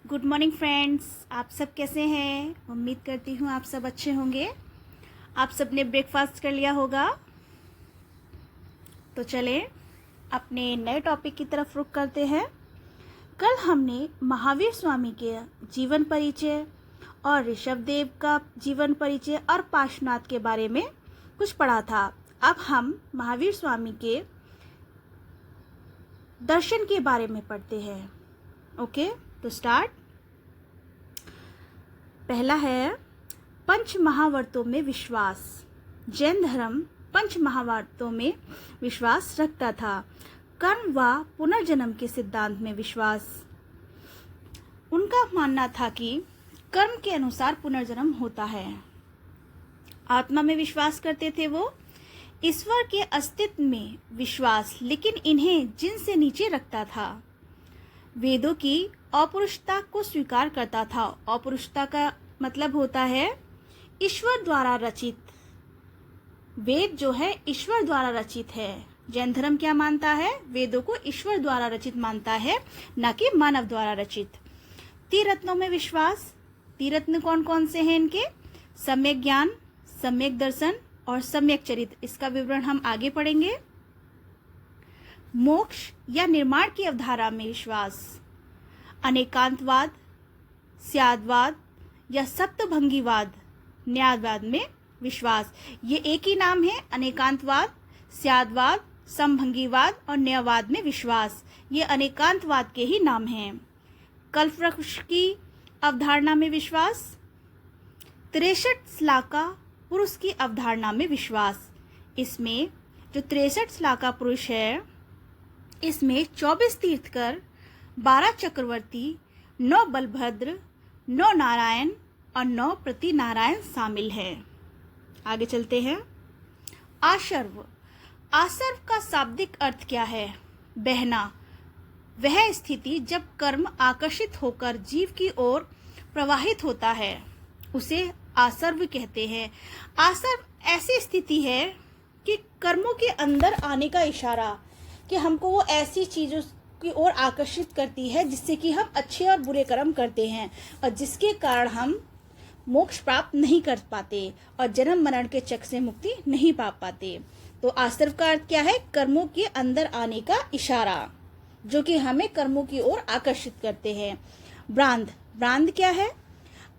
Good morning friends. आप सब कैसे हैं? उम्मीद करती हूँ आप सब अच्छे होंगे। आप सब ने ब्रेकफास्ट कर लिया होगा। तो चलें अपने नए टॉपिक की तरफ रुख करते हैं। कल हमने महावीर स्वामी के जीवन परिचय और ऋषभदेव का जीवन परिचय और पार्श्वनाथ के बारे में कुछ पढ़ा था। अब हम महावीर स्वामी के दर्शन के बारे में पढ़ते हैं। ओके, तो स्टार्ट। पहला है पंच महावर्तों में विश्वास। जैन धर्म पंच महावर्तों में विश्वास रखता था। कर्म व पुनर्जन्म के सिद्धांत में विश्वास। उनका मानना था कि कर्म के अनुसार पुनर्जन्म होता है। आत्मा में विश्वास करते थे वो। ईश्वर के अस्तित्व में विश्वास, लेकिन इन्हें जिन से नीचे रखता था। वेदों की अपौरुषता को स्वीकार करता था। अपौरुषता का मतलब होता है ईश्वर द्वारा रचित। वेद जो है ईश्वर द्वारा रचित है। जैन धर्म क्या मानता है? वेदों को ईश्वर द्वारा रचित मानता है, न कि मानव द्वारा रचित। त्रिरत्नों में विश्वास। त्रिरत्न कौन कौन से हैं इनके? सम्यक ज्ञान, सम्यक दर्शन और सम्यक चरित्र। इसका विवरण हम आगे पढ़ेंगे। मोक्ष या निर्माण की अवधारणा में विश्वास। अनेकांतवाद, स्यादवाद या सप्तभंगीवाद, न्यायवाद में विश्वास। ये एक ही नाम है। अनेकांतवाद, स्यादवाद, समभंगीवाद और न्यायवाद में विश्वास, ये अनेकांतवाद के ही नाम हैं। कल्पवृक्ष की अवधारणा में विश्वास। 63 श्लाका पुरुष की अवधारणा में विश्वास। इसमें जो 63 श्लाका पुरुष है, इसमें 24 तीर्थकर, 12 चक्रवर्ती, 9 बलभद्र, 9 नारायण और 9 प्रति नारायण शामिल है। आगे चलते हैं। आसर्व। आसर्व का शाब्दिक अर्थ क्या है? बहना। वह स्थिति जब कर्म आकर्षित होकर जीव की ओर प्रवाहित होता है, उसे आसर्व कहते हैं। आसर्व ऐसी स्थिति है कि कर्मों के अंदर आने का इशारा, कि हमको वो ऐसी चीजों की ओर आकर्षित करती है जिससे कि हम अच्छे और बुरे कर्म करते हैं और जिसके कारण हम मोक्ष प्राप्त नहीं कर पाते और जन्म मरण के चक्र से मुक्ति नहीं पा पाते। तो आसर्व का अर्थ क्या है? कर्मों के अंदर आने का इशारा, जो कि हमें कर्मों की ओर आकर्षित करते हैं। ब्रांद। ब्रांद क्या है?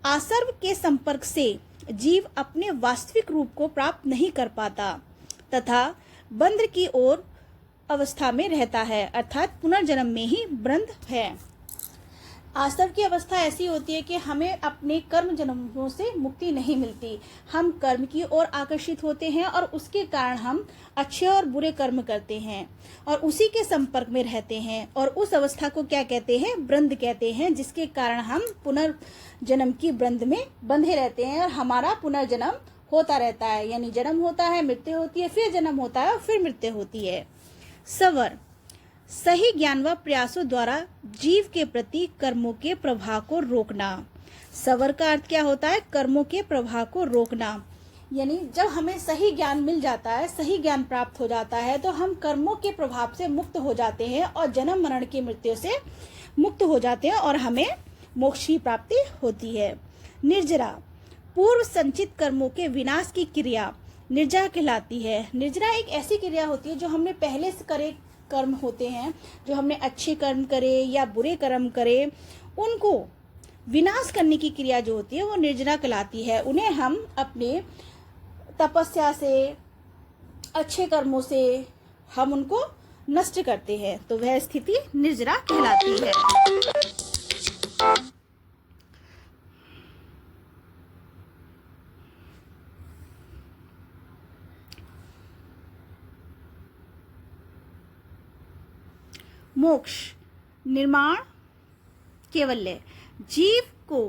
आसर्व के संपर्क से जीव अपने वास्तविक रूप को प्राप्त नहीं कर पाता तथा बंध की ओर अवस्था में रहता है, अर्थात पुनर्जन्म में ही बंध है। आसर्व की अवस्था ऐसी होती है कि हमें अपने कर्म जन्मों से मुक्ति नहीं मिलती। हम कर्म की ओर आकर्षित होते हैं और उसके कारण हम अच्छे और बुरे कर्म करते हैं और उसी के संपर्क में रहते हैं, और उस अवस्था को क्या कहते हैं? ब्रंद कहते हैं, जिसके कारण हम पुनर्जन्म की ब्रंद में बंधे रहते हैं और हमारा पुनर्जन्म होता रहता है। यानी जन्म होता है, मृत्यु होती है, फिर जन्म होता है और फिर मृत्यु होती है। सवर। सही ज्ञान व प्रयासों द्वारा जीव के प्रति कर्मों के प्रभाव को रोकना। सवर का अर्थ क्या होता है? कर्मों के प्रभाव को रोकना। यानी जब हमें सही ज्ञान मिल जाता है, सही ज्ञान प्राप्त हो जाता है, तो हम कर्मों के प्रभाव से मुक्त हो जाते हैं और जन्म मरण की मृत्यु से मुक्त हो जाते हैं और हमें मोक्ष की प्राप्ति होती है। निर्जरा। पूर्व संचित कर्मों के विनाश की क्रिया निर्जरा कहलाती है। निर्जरा एक ऐसी क्रिया होती है जो हमने पहले से करे कर्म होते हैं, जो हमने अच्छे कर्म करे या बुरे कर्म करे, उनको विनाश करने की क्रिया जो होती है वो निर्जरा कहलाती है। उन्हें हम अपने तपस्या से, अच्छे कर्मों से हम उनको नष्ट करते हैं, तो वह स्थिति निर्जरा कहलाती है। मोक्ष। निर्माण कैवल्य। जीव को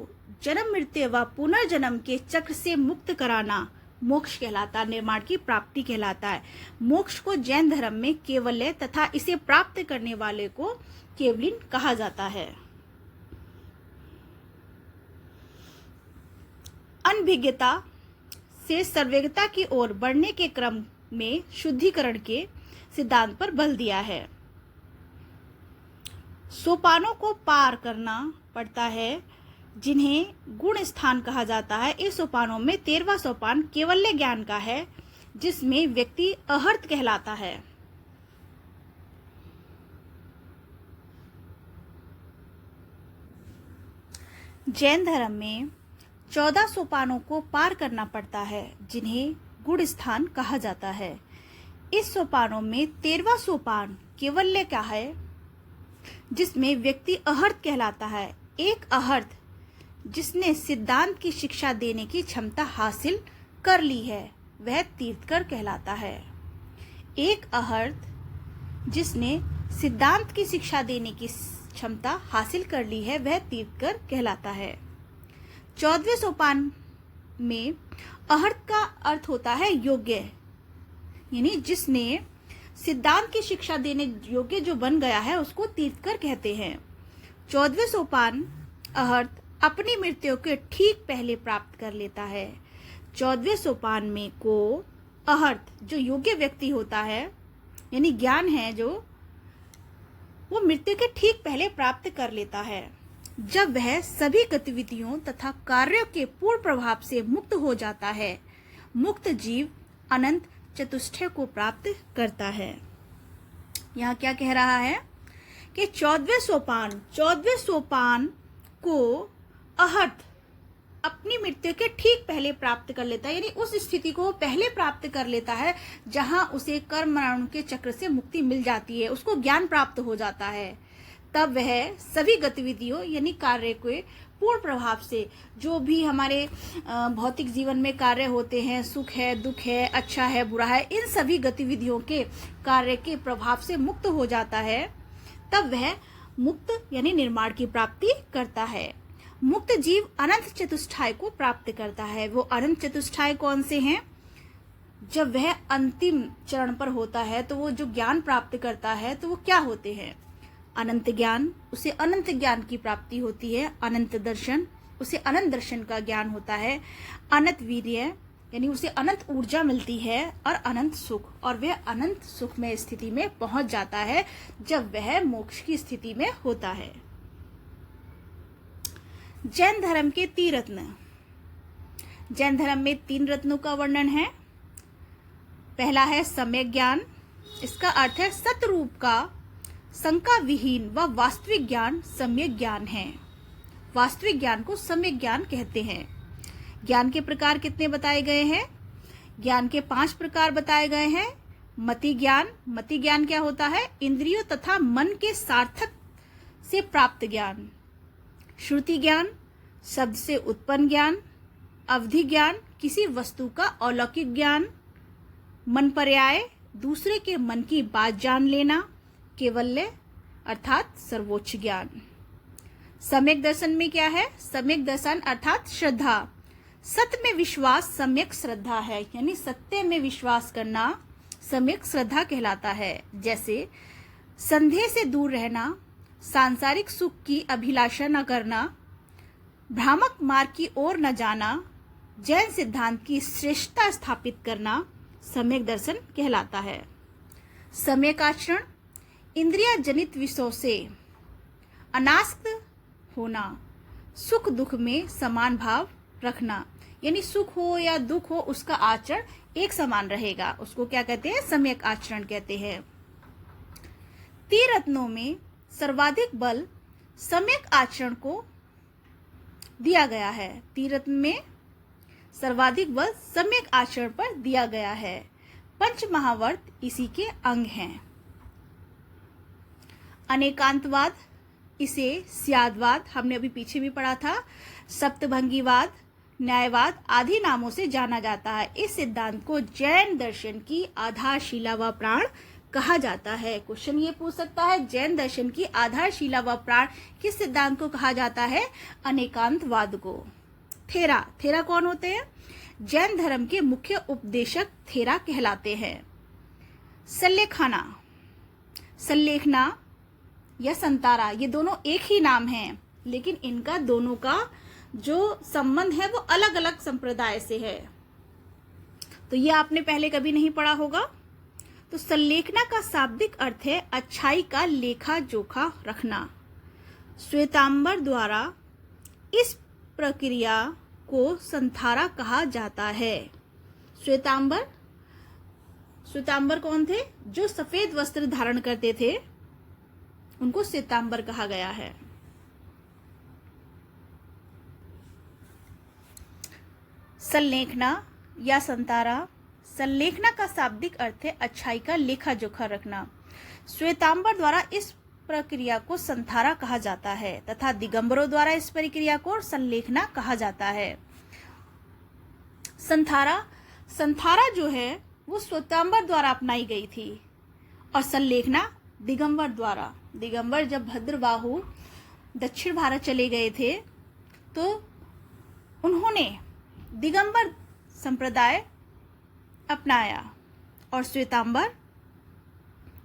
जन्म मृत्यु व पुनर्जन्म के चक्र से मुक्त कराना मोक्ष कहलाता है, निर्माण की प्राप्ति कहलाता है। मोक्ष को जैन धर्म में कैवल्य तथा इसे प्राप्त करने वाले को केवलिन कहा जाता है। अनभिज्ञता से सर्वज्ञता की ओर बढ़ने के क्रम में शुद्धिकरण के सिद्धांत पर बल दिया है। सोपानों को पार करना पड़ता है जिन्हें गुण स्थान कहा जाता है। इस सोपानों में 13वां सोपान केवल्य ज्ञान का है, जिसमें व्यक्ति अहर्त कहलाता है। जैन धर्म में 14 सोपानों को पार करना पड़ता है, जिन्हें गुण स्थान कहा जाता है। इस सोपानों में 13वां सोपान केवल्य का है, जिसमें व्यक्ति अहर्त कहलाता है। एक अहर्त जिसने सिद्धांत की शिक्षा देने की क्षमता हासिल कर ली है, वह तीर्थकर कहलाता है। एक अहर्त जिसने सिद्धांत की शिक्षा देने की क्षमता हासिल कर ली है, वह तीर्थकर कहलाता है। 14वें सोपान में अहर्त का अर्थ होता है योग्य, यानी जिसने सिद्धांत की शिक्षा देने योग्य जो बन गया है, उसको तीर्थकर कहते हैं। 14वें सोपान अहर्त अपनी मृत्यु के ठीक पहले प्राप्त कर लेता है। 14वें सोपान में को अहर्त जो योग्य व्यक्ति होता है, यानी ज्ञान है जो, वो मृत्यु के ठीक पहले प्राप्त कर लेता है, जब वह सभी गतिविधियों तथा कार्यों के पूर्ण प्रभाव से मुक्त हो जाता है। मुक्त जीव अनंत चतुष्टय को प्राप्त करता है। यहाँ क्या कह रहा है कि 14वें सोपान को अहर्त अपनी मृत्यु के ठीक पहले प्राप्त कर लेता है, यानी उस स्थिति को पहले प्राप्त कर लेता है जहां उसे कर्म मरण के चक्र से मुक्ति मिल जाती है, उसको ज्ञान प्राप्त हो जाता है। तब वह सभी गतिविधियों यानी कार्य के पूर्ण प्रभाव से, जो भी हमारे भौतिक जीवन में कार्य होते हैं, सुख है, दुख है, अच्छा है, बुरा है, इन सभी गतिविधियों के कार्य के प्रभाव से मुक्त हो जाता है। तब वह मुक्त यानी निर्माण की प्राप्ति करता है। मुक्त जीव अनंत चतुष्टय को प्राप्त करता है। वो अनंत चतुष्टय कौन से हैं? जब वह अंतिम चरण पर होता है तो वो जो ज्ञान प्राप्त करता है तो वो क्या होते हैं? अनंत ज्ञान, उसे अनंत ज्ञान की प्राप्ति होती है। अनंत दर्शन, उसे अनंत दर्शन का ज्ञान होता है। अनंत वीर्य, यानी उसे अनंत ऊर्जा मिलती है। और अनंत सुख, और वह अनंत सुख में स्थिति में पहुंच जाता है जब वह मोक्ष की स्थिति में होता है। जैन धर्म के 3 रत्न। जैन धर्म में 3 रत्नों का वर्णन है। पहला है सम्यक ज्ञान। इसका अर्थ है सतरूप का शंका विहीन व वास्तविक ज्ञान सम्यक ज्ञान है। वास्तविक ज्ञान को सम्यक ज्ञान कहते हैं। ज्ञान के प्रकार कितने बताए गए हैं? ज्ञान के 5 प्रकार बताए गए हैं। मति ज्ञान। मति ज्ञान क्या होता है? इंद्रियों तथा मन के सार्थक से प्राप्त ज्ञान। श्रुति ज्ञान, शब्द से उत्पन्न ज्ञान। अवधि ज्ञान, किसी वस्तु का अलौकिक ज्ञान। मन पर्याय, दूसरे के मन की बात जान लेना। केवल्य अर्थात सर्वोच्च ज्ञान। सम्यक दर्शन में क्या है? सम्यक दर्शन अर्थात श्रद्धा। सत्य में विश्वास सम्यक श्रद्धा है, यानी सत्य में विश्वास करना सम्यक श्रद्धा कहलाता है। जैसे संदेह से दूर रहना, सांसारिक सुख की अभिलाषा न करना, भ्रामक मार्ग की ओर न जाना, जैन सिद्धांत की श्रेष्ठता स्थापित करना सम्यक दर्शन कहलाता है। सम्यक आचरण, इंद्रिया जनित विषयों से अनासक्त होना, सुख दुख में समान भाव रखना, यानी सुख हो या दुख हो उसका आचरण एक समान रहेगा, उसको क्या कहते हैं? सम्यक आचरण कहते हैं। 3 रत्नों में सर्वाधिक बल सम्यक आचरण को दिया गया है। 3 रत्न में सर्वाधिक बल सम्यक आचरण पर दिया गया है। पंच महावर्त इसी के अंग हैं। अनेकांतवाद, इसे स्यादवाद, हमने अभी पीछे भी पढ़ा था, सप्तभंगीवाद, न्यायवाद आदि नामों से जाना जाता है। इस सिद्धांत को जैन दर्शन की आधारशिला व प्राण कहा जाता है। क्वेश्चन ये पूछ सकता है, जैन दर्शन की आधारशिला व प्राण किस सिद्धांत को कहा जाता है? अनेकांतवाद को। थेरा, थेरा कौन होते हैं? जैन धर्म के मुख्य उपदेशक थेरा कहलाते हैं। सल्लेखाना, सल्लेखना या संतारा, ये दोनों एक ही नाम हैं, लेकिन इनका दोनों का जो संबंध है वो अलग अलग संप्रदाय से है। तो ये आपने पहले कभी नहीं पढ़ा होगा। तो सल्लेखना का शाब्दिक अर्थ है अच्छाई का लेखा जोखा रखना। श्वेतांबर द्वारा इस प्रक्रिया को संथारा कहा जाता है। श्वेतांबर कौन थे? जो सफेद वस्त्र धारण करते थे उनको श्वेतांबर कहा गया है। संलेखना या संतारा। संलेखना का शाब्दिक अर्थ है अच्छाई का लेखा जोखा रखना। श्वेतांबर द्वारा इस प्रक्रिया को संथारा कहा जाता है तथा दिगंबरों द्वारा इस प्रक्रिया को संलेखना कहा जाता है। संथारा जो है वो श्वेतांबर द्वारा अपनाई गई थी और संलेखना दिगंबर द्वारा। दिगंबर जब भद्रबाहु दक्षिण भारत चले गए थे तो उन्होंने दिगंबर संप्रदाय अपनाया और श्वेतांबर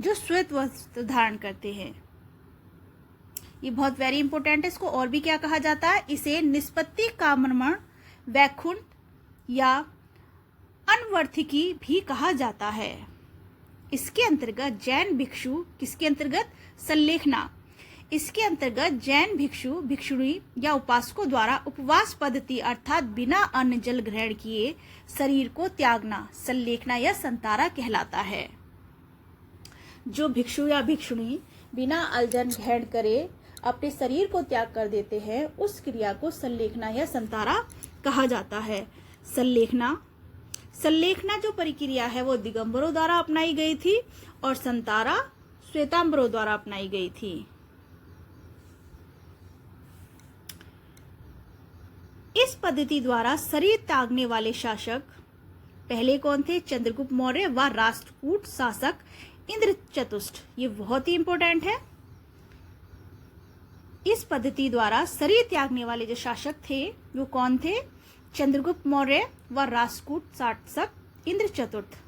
जो श्वेत वस्त्र धारण करते हैं। ये बहुत वेरी इंपॉर्टेंट है। इसको और भी क्या कहा जाता है? इसे निष्पत्ति कामर्मण वैकुंठ या अनवर्थिकी भी कहा जाता है। इसके अंतर्गत जैन भिक्षु, किसके अंतर्गत? संलेखना। इसके अंतर्गत जैन भिक्षु भिक्षुणी या उपासकों द्वारा उपवास पद्धति अर्थात बिना अन्न जल ग्रहण किए शरीर को त्यागना संलेखना या संतारा कहलाता है। जो भिक्षु या भिक्षुणी बिना अल्जन ग्रहण करे अपने शरीर को त्याग कर देते हैं उस क्रिया को संलेखना या संतारा कहा जाता है। संलेखना जो प्रक्रिया है वो दिगंबरों द्वारा अपनाई गई थी और संतारा श्वेतांबरों द्वारा अपनाई गई थी। इस पद्धति द्वारा शरीर त्यागने वाले शासक पहले कौन थे? चंद्रगुप्त मौर्य व राष्ट्रकूट शासक इंद्रचतुष्ट। ये बहुत ही इंपॉर्टेंट है। इस पद्धति द्वारा शरीर त्यागने वाले जो शासक थे वो कौन थे? चंद्रगुप्त मौर्य व राष्ट्रकूट शासक इंद्रचतुर्थ।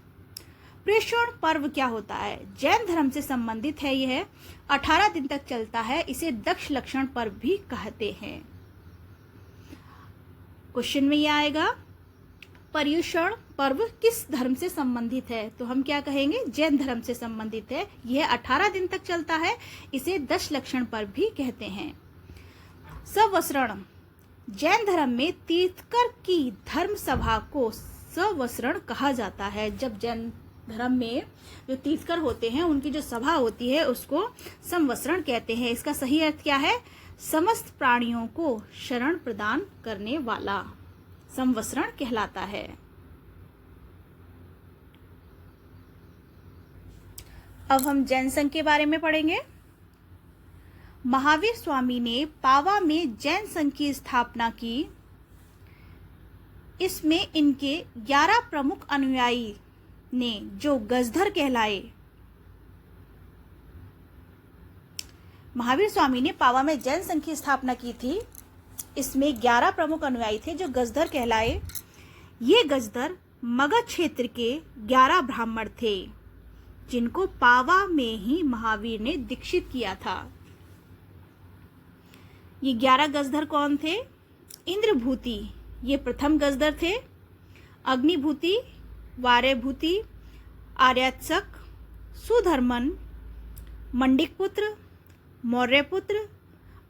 प्रेषण पर्व क्या होता है? जैन धर्म से संबंधित है। यह 18 दिन तक चलता है। इसे दक्ष लक्षण पर्व भी कहते हैं। क्वेश्चन में यह आएगा पर्युषण पर्व किस धर्म से संबंधित है? तो हम क्या कहेंगे? जैन धर्म से संबंधित है। यह 18 दिन तक चलता है। इसे दक्ष लक्षण पर्व भी कहते हैं। सवस्रण। जैन धर्म में तीर्थकर की धर्म सभा को सवस्रण कहा जाता है। जब जैन धर्म में जो तीर्थकर होते हैं उनकी जो सभा होती है उसको संवस्रण कहते हैं। इसका सही अर्थ क्या है? समस्त प्राणियों को शरण प्रदान करने वाला संवस्रण कहलाता है। अब हम जैन संघ के बारे में पढ़ेंगे। महावीर स्वामी ने पावा में जैन संघ की स्थापना की। इसमें इनके 11 प्रमुख अनुयायी ने जो गजधर कहलाए। महावीर स्वामी ने पावा में जैन संघ की स्थापना की थी। इसमें 11 प्रमुख अनुयायी थे जो गजधर कहलाए। ये गजधर मगध क्षेत्र के 11 ब्राह्मण थे जिनको पावा में ही महावीर ने दीक्षित किया था। ये 11 गजधर कौन थे? इंद्रभूति, ये प्रथम गजधर थे। अग्निभूति, वार्यभूति, आर्यात्सक, सुधर्मन, मंडिकपुत्र, मौर्यपुत्र,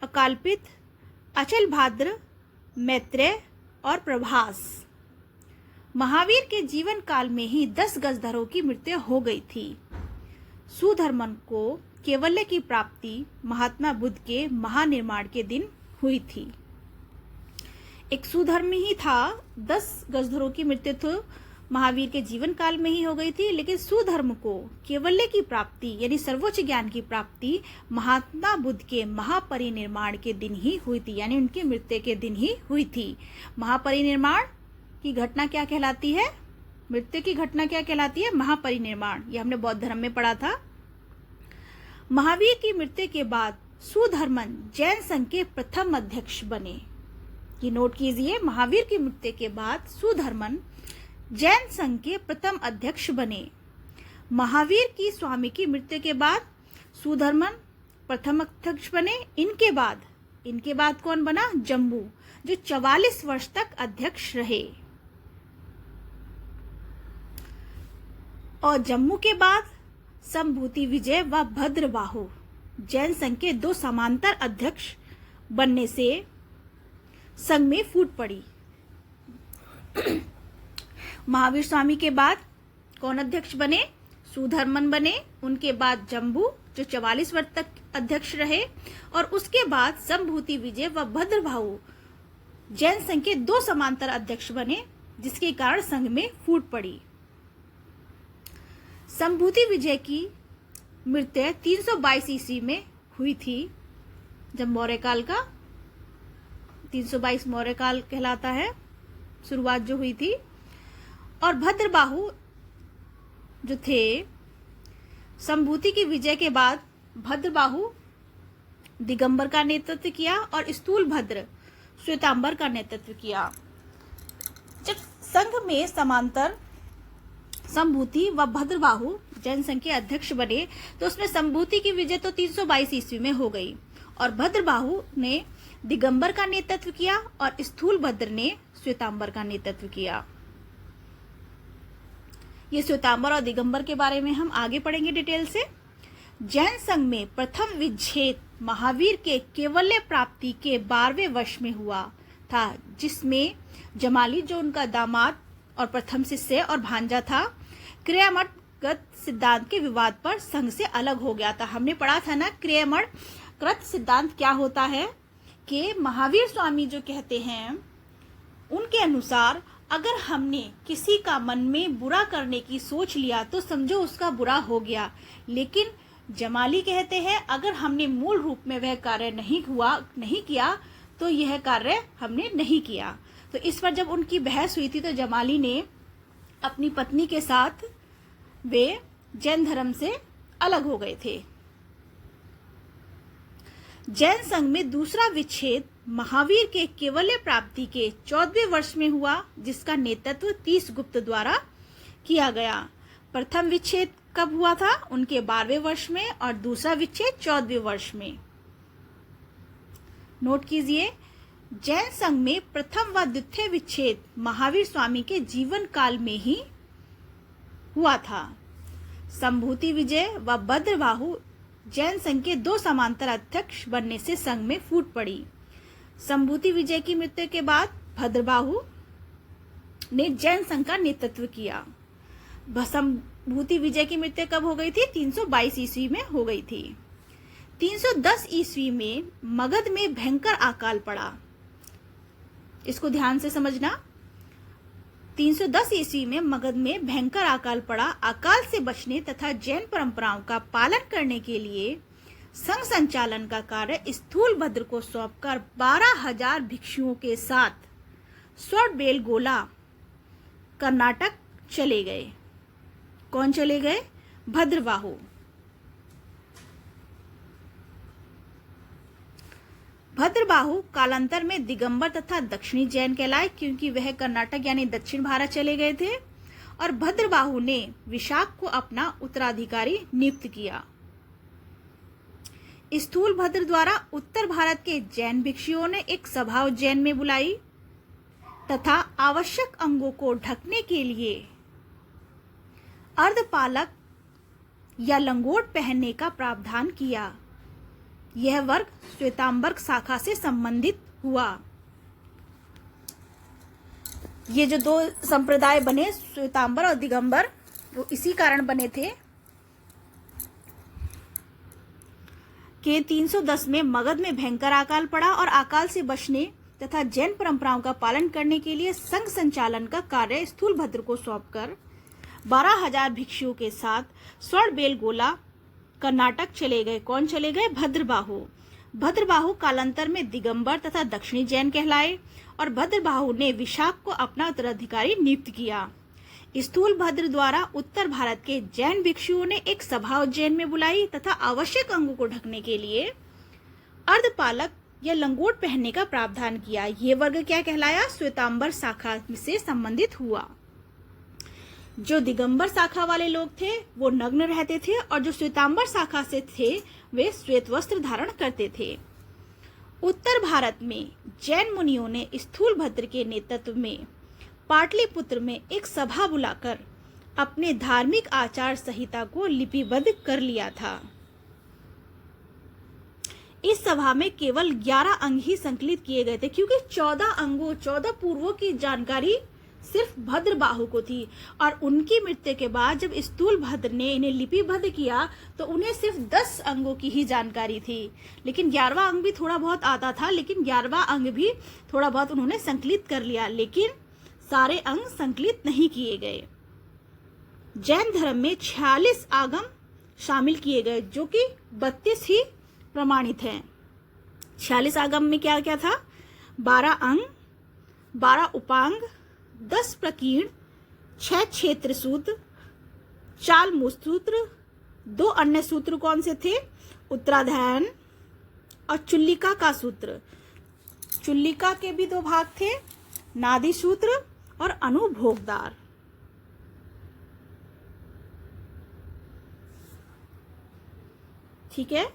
अकालपित, अचल भाद्र, मैत्रेय और प्रभास। महावीर के जीवन काल में ही 10 गजधरों की मृत्यु हो गई थी। सुधर्मन को कैवल्य की प्राप्ति महात्मा बुद्ध के महानिर्माण के दिन हुई थी। एक सुधर्म ही था। 10 गजधरों की मृत्यु तो महावीर के जीवन काल में ही हो गई थी, लेकिन सुधर्म को कैवल्य की प्राप्ति यानी सर्वोच्च ज्ञान की प्राप्ति महात्मा बुद्ध के महापरिनिर्माण के दिन ही हुई थी, यानी उनकी मृत्यु के दिन ही हुई थी। महापरिनिर्माण की घटना क्या कहलाती है? मृत्यु की घटना क्या कहलाती है? महापरिनिर्माण। ये हमने बौद्ध धर्म में पढ़ा था। महावीर की मृत्यु के बाद सुधर्मन जैन संघ के प्रथम अध्यक्ष बने। ये नोट कीजिए, महावीर की मृत्यु के बाद सुधर्मन जैन संघ के प्रथम अध्यक्ष बने। महावीर की स्वामी की मृत्यु के बाद सुधर्मन प्रथम अध्यक्ष बने। इनके बाद कौन बना? जम्बू, जो 44 वर्ष तक अध्यक्ष रहे। और जम्मू के बाद संभूति विजय व भद्रबाहु जैन संघ के 2 समांतर अध्यक्ष बनने से संघ में फूट पड़ी। महावीर स्वामी के बाद कौन अध्यक्ष बने? सुधर्मन बने। उनके बाद जम्बू जो 44 वर्ष तक अध्यक्ष रहे, और उसके बाद संभूति विजय व भद्रबाहु जैन संघ के 2 समांतर अध्यक्ष बने, जिसके कारण संघ में फूट पड़ी। संभूति विजय की मृत्यु 322 ईस्वी में हुई थी, जब मौर्यकाल का 322 मौर्यकाल कहलाता है, शुरुआत जो हुई थी। और भद्रबाहु जो थे, संभूति की विजय के बाद भद्रबाहु दिगंबर का नेतृत्व किया और स्थूल भद्र श्वेतांबर का नेतृत्व किया। जब संघ में समांतर संभूति व भद्रबाहु जैन संघ के अध्यक्ष बने, तो उसमें संभूति की विजय तो 322 ईस्वी में हो गई और भद्रबाहु ने दिगंबर का नेतृत्व किया और स्थूल भद्र ने श्वेतांबर का नेतृत्व किया। ये श्वेतांबर और दिगंबर के बारे में हम आगे पढ़ेंगे डिटेल से। जैन संघ में प्रथम विच्छेद महावीर के कैवल्य प्राप्ति के 12वें वर्ष में हुआ था, जिसमें जमाली जो उनका दामाद और प्रथम शिष्य और भांजा था, क्रियामठ सिद्धांत के विवाद पर संघ से अलग हो गया था। हमने पढ़ा था ना क्रियामठ कृत सिद्धांत क्या होता है, कि महावीर स्वामी जो कहते हैं उनके अनुसार अगर हमने किसी का मन में बुरा करने की सोच लिया तो समझो उसका बुरा हो गया, लेकिन जमाली कहते हैं अगर हमने मूल रूप में वह कार्य नहीं किया तो यह कार्य हमने नहीं किया। तो इस पर जब उनकी बहस हुई थी तो जमाली ने अपनी पत्नी के साथ वे जैन धर्म से अलग हो गए थे। जैन संघ में दूसरा विच्छेद महावीर के कैवल्य प्राप्ति के 14वें वर्ष में हुआ, जिसका नेतृत्व तीस गुप्त द्वारा किया गया। प्रथम विच्छेद कब हुआ था? उनके 12वें वर्ष में और दूसरा विच्छेद 14वें वर्ष में। नोट कीजिए, जैन संघ में प्रथम व द्वितीय विच्छेद महावीर स्वामी के जीवन काल में ही हुआ था। संभूति विजय व भद्रबाहु जैन संघ के 2 समांतर अध्यक्ष बनने से संघ में फूट पड़ी। संभूति विजय की मृत्यु के बाद भद्रबाहु ने जैन संघ का नेतृत्व किया। संभूति विजय की मृत्यु कब हो गई थी? 322 ईस्वी में हो गई थी। 310 ईस्वी में मगध में भयंकर अकाल पड़ा। इसको ध्यान से समझना। 310 ईस्वी में मगध में भयंकर अकाल पड़ा। अकाल से बचने तथा जैन परंपराओं का पालन करने के लिए संघ संचालन का कार्य स्थूल भद्र को सौंपकर 12,000 भिक्षुओं के साथ स्वरबेलगोला कर्नाटक चले गए। कौन चले गए? भद्रबाहु। भद्रबाहु कालांतर में दिगंबर तथा दक्षिणी जैन कहलाए, क्योंकि वह कर्नाटक यानी दक्षिण भारत चले गए थे। और भद्रबाहु ने विशाख को अपना उत्तराधिकारी नियुक्त किया। स्थूल भद्र द्वारा उत्तर भारत के जैन भिक्षुओं ने एक सभा उज्जैन में बुलाई तथा आवश्यक अंगों को ढकने के लिए अर्धपालक या लंगोट पहनने का प्रावधान किया। यह वर्ग श्वेतांबर शाखा से संबंधित हुआ। ये जो 2 संप्रदाय बने, श्वेतांबर और दिगंबर, वो इसी कारण बने थे कि 310 में मगध में भयंकर अकाल पड़ा और अकाल से बचने तथा जैन परंपराओं का पालन करने के लिए संघ संचालन का कार्य स्थूल भद्र को सौंपकर 12,000 भिक्षुओं के साथ स्वरबेलगोला कर्नाटक चले गए। कौन चले गए? भद्रबाहु। भद्रबाहु कालांतर में दिगंबर तथा दक्षिणी जैन कहलाए और भद्रबाहु ने विशाख को अपना उत्तराधिकारी नियुक्त किया। स्थूल भद्र द्वारा उत्तर भारत के जैन भिक्षुओं ने एक सभा उज्जैन में बुलाई तथा आवश्यक अंगों को ढकने के लिए अर्धपालक या लंगोट पहनने का प्रावधान किया। ये वर्ग क्या कहलाया? श्वेतांबर शाखा से संबंधित हुआ। जो दिगंबर शाखा वाले लोग थे वो नग्न रहते थे और जो श्वेतांबर शाखा से थे वे श्वेत वस्त्र धारण करते थे। उत्तर भारत में जैन मुनियों ने स्थूल भद्र के नेतृत्व में पाटलिपुत्र में एक सभा बुलाकर अपने धार्मिक आचार संहिता को लिपिबद्ध कर लिया था। इस सभा में केवल 11 अंग ही संकलित किए गए थे, क्योंकि 14 पूर्वों की जानकारी सिर्फ भद्रबाहु को थी। और उनकी मृत्यु के बाद जब स्थूलभद्र ने इन्हें लिपिबद्ध किया तो उन्हें सिर्फ 10 अंगों की ही जानकारी थी। लेकिन 11वां अंग भी थोड़ा बहुत आता था, लेकिन 11वां अंग भी थोड़ा बहुत उन्होंने संकलित कर लिया, लेकिन सारे अंग संकलित नहीं किए गए। जैन धर्म में 46 आगम शामिल किए गए, जो कि 32 ही प्रमाणित हैं। 46 आगम में क्या क्या था? 12 अंग, 12 उपांग, 10 प्रकीर्ण, 6 क्षेत्र सूत्र, 4 मूलसूत्र, 2 अन्य सूत्र कौन से थे? उत्तराधायन और चुल्लिका का सूत्र। चुल्लिका के भी 2 भाग थे, नादि सूत्र और अनुभोगदार। ठीक है,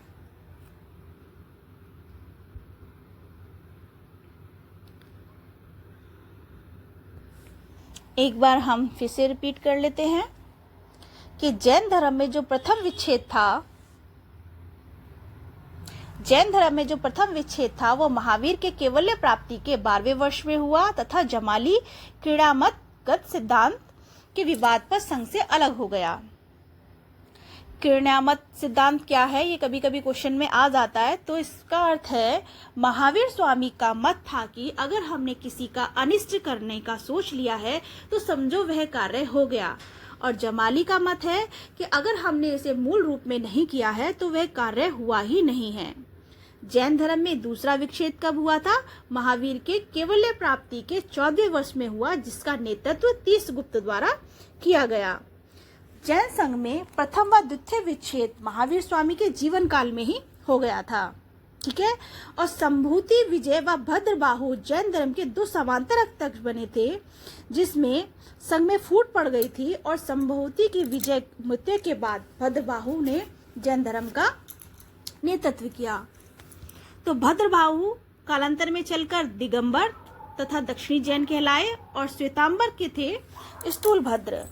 एक बार हम फिर से रिपीट कर लेते हैं कि जैन धर्म में जो प्रथम विच्छेद था वो महावीर के कैवल्य प्राप्ति के 12वें वर्ष में हुआ तथा जमाली क्रीड़ामत सिद्धांत के विवाद पर संघ से अलग हो गया। क्रीड़ामत सिद्धांत क्या है, ये कभी कभी क्वेश्चन में आ जाता है। तो इसका अर्थ है, महावीर स्वामी का मत था कि अगर हमने किसी का अनिष्ट करने का सोच लिया है तो समझो वह कार्य हो गया। और जमाली का मत है कि अगर हमने इसे मूल रूप में नहीं किया है तो वह कार्य हुआ ही नहीं है। जैन धर्म में दूसरा विच्छेद कब हुआ था? महावीर के कैवल्य प्राप्ति के 14वें वर्ष में हुआ, जिसका नेतृत्व तीर्थगुप्त द्वारा किया गया। जैन संघ में प्रथम व द्वितीय विच्छेद महावीर स्वामी के जीवन काल में ही हो गया था। ठीक है, और संभूति, विजय व भद्रबाहु जैन धर्म के 2 समांतर तख्त बने थे, जिसमें संघ में फूट पड़ गई थी। और संभूति की विजय मृत्यु के बाद भद्रबाहु ने जैन धर्म का नेतृत्व किया। तो भद्रबाहु कालांतर में चलकर दिगंबर तथा दक्षिणी जैन कहलाए और श्वेतांबर के थे स्थूलभद्र।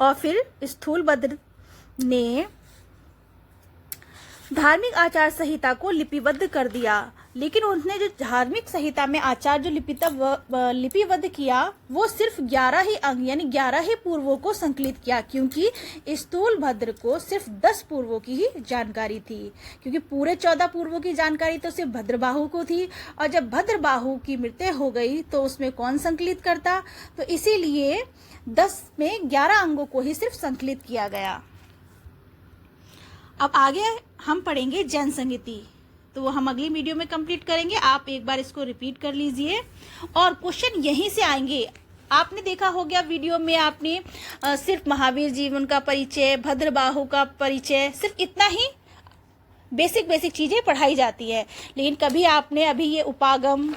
और फिर स्थूलभद्र ने धार्मिक आचार संहिता को लिपिबद्ध कर दिया, लेकिन उन्होंने जो धार्मिक संहिता में आचार जो लिपिबद्ध किया वो सिर्फ 11 ही अंग यानी 11 ही पूर्वों को संकलित किया, क्योंकि स्थूलभद्र को सिर्फ 10 पूर्वों की ही जानकारी थी, क्योंकि पूरे 14 पूर्वों की जानकारी तो सिर्फ भद्रबाहु को थी। और जब भद्रबाहु की मृत्यु हो गई तो उसमें कौन संकलित करता? तो इसीलिए 10 में 11 अंगों को ही सिर्फ संकलित किया गया। अब आगे हम पढ़ेंगे जैन संहिता, तो वो हम अगली वीडियो में कंप्लीट करेंगे। आप एक बार इसको रिपीट कर लीजिए और क्वेश्चन यहीं से आएंगे। आपने देखा हो गया वीडियो में आपने सिर्फ महावीर जीवन का परिचय, भद्रबाहु का परिचय, सिर्फ इतना ही बेसिक चीजें पढ़ाई जाती है, लेकिन कभी आपने अभी ये उपागम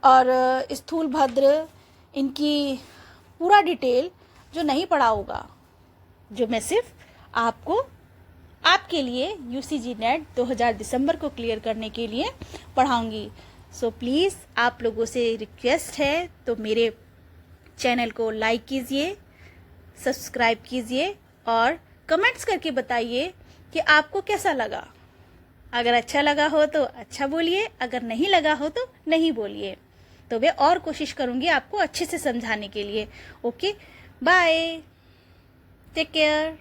और स्थूलभद्र इनकी पूरा डिटेल जो नहीं पढ़ा होगा, जो मैं सिर्फ आपके लिए UCG नेट 2000 दिसंबर को क्लियर करने के लिए पढ़ाऊंगी। सो प्लीज़ आप लोगों से रिक्वेस्ट है, तो मेरे चैनल को लाइक कीजिए, सब्सक्राइब कीजिए और कमेंट्स करके बताइए कि आपको कैसा लगा। अगर अच्छा लगा हो तो अच्छा बोलिए, अगर नहीं लगा हो तो नहीं बोलिए, तो मैं और कोशिश करूंगी आपको अच्छे से समझाने के लिए। Okay, bye, take care.